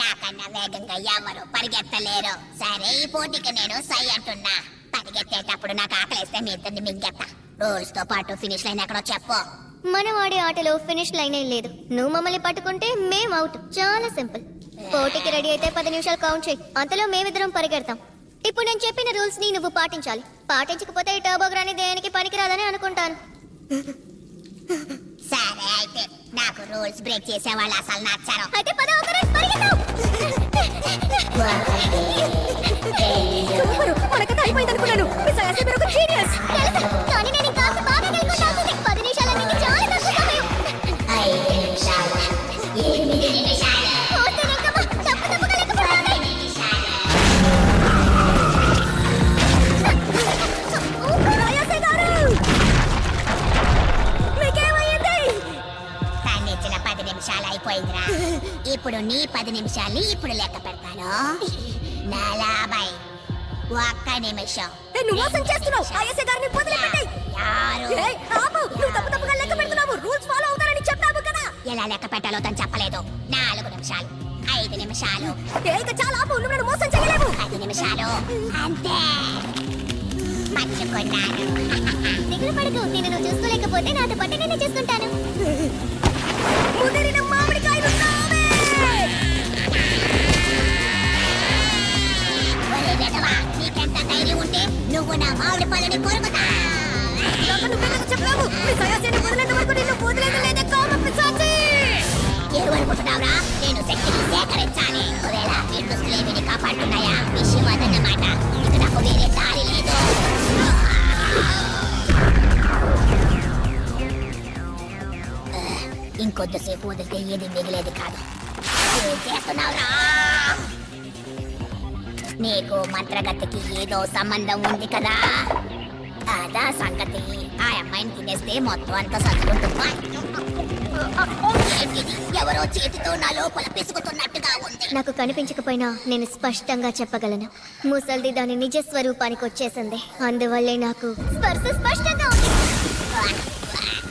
నాకన్నా వేగంగా ఎవరు పరిగెత్తలేరు. సరే ఈ పోటీకి నేను సై అంటున్నా. పరిగెత్తేటప్పుడు నాకు ఆకలిస్తే మీ ఇద్దరిని మింగెత్తా. రూల్స్ తో పాటు ఫినిష్ లైన్ ఎక్కడో చెప్పు. మనం ఆడే ఆటలో ఫినిష్ లైన్ లేదు. నువ్వు మమ్మల్ని పట్టుకుంటే మేం అవుట్. చాలా సింపుల్. పోటీకి రెడీ అయితే 10 నిమిషాలు కౌంట్ చేయి. అంతలో మేమిద్దరం పరిగెడతాం. ఇప్పుడు నేను చెప్పిన రూల్స్ ని నువ్వు పాటించాలి. పాటించకపోతే ఈ టర్బోగ్రాని దేనికి పనికిరాదని అనుకుంటాను. సరే అయితే నాకు రూల్స్ బ్రేక్ చేసే వాళ్ళు అసలు నచ్చరు. అయితే పద ఒకరోజు పరిగెత్తాం. మనకైతే అయిపోయింది అనుకున్నాను. కానీ నేను ఇంకా బాగా గెలుచుకుంటాల్సింది. 10 నిమిషాలన్నింటి చాలా తక్కువ సమయం. 5 నిమిషాలు, 8 నిమిషాలు. పోతే నెక్కమ్మ, తప్పుగా లెక్కపడుతోంది. రాయసే గారు, మీకేమైంది? తన్నిచ్చిన 10 నిమిషాలు అయిపోయిందిరా. ఇప్పుడు నీ 10 నిమిషాలు ఇప్పుడు లెక్క పెడతాను. 40, 1 నిమిషం. నువ్వు మోసం చేస్తున్నావు. రాయసే గారిని వదిలిపెట్టేయ్. యారు. ఏయ్, ఆపు. నువ్వు తప్పుగా లెక్క పెడుతున్నావు. రూల్స్ ఫాలో అవుతారని చెప్పావు కదా. ఎలా లెక్క పెట్టాలో తను చెప్పలేదు. 4 నిమిషాలు, 5 నిమిషాలు. ఇక చాలా ఆపు. నువ్వు నన్ను మోసం చేయలేవు. 10 నిమిషాలు అంతే. మర్చిపోన్నాను. దిగులు పడకు. నేను నువ్వు చూసుకోలేకపోతే నాతో పట్టు నేనే చేసుకుంటాను. ముదిరిన మామిడికాయలు నావే. ఒరే వెధవా, నీకెంత ధైర్యం ఉంటే నువ్వు నా మామిడి పళ్ళని కొరుకుతా. నాకు నువ్వెందుకు చెప్పావు? మీ సయాసిని వదిలేంత వరకు నిన్ను వదిలేదు లేదే కామ పిశాచి. ఏమనుకుంటున్నావురా? నేను శక్తిని సేకరించాలి. ఒకవేళ ఈ దుస్తులేమిని కాపాడుతున్నాయా? విషయం అదన్నమాట. ఇక నాకు వేరే దారి లేదు. ఇంకొద్దిసేపు వదిలితే ఏది మిగిలేదు కాదు. ఏం చేస్తున్నావురా? నీకు మంత్రగతికి ఏదో సంబంధం ఉంది కదా. అదా సంగతి. ఆ అమ్మాయిని తినేస్తే మొత్తం అంతా సర్దుకుంటుందా? ఏంటిది? ఎవరో చేతితో నా లోపల పిసుకుతున్నట్టుగా ఉంది. నాకు కనిపించకపోయినా నేను స్పష్టంగా చెప్పగలను. ముసల్ది దాని నిజ స్వరూపానికి వచ్చేసింది. అందువల్లే నాకు స్పర్శ స్పష్టంగా ఉంది.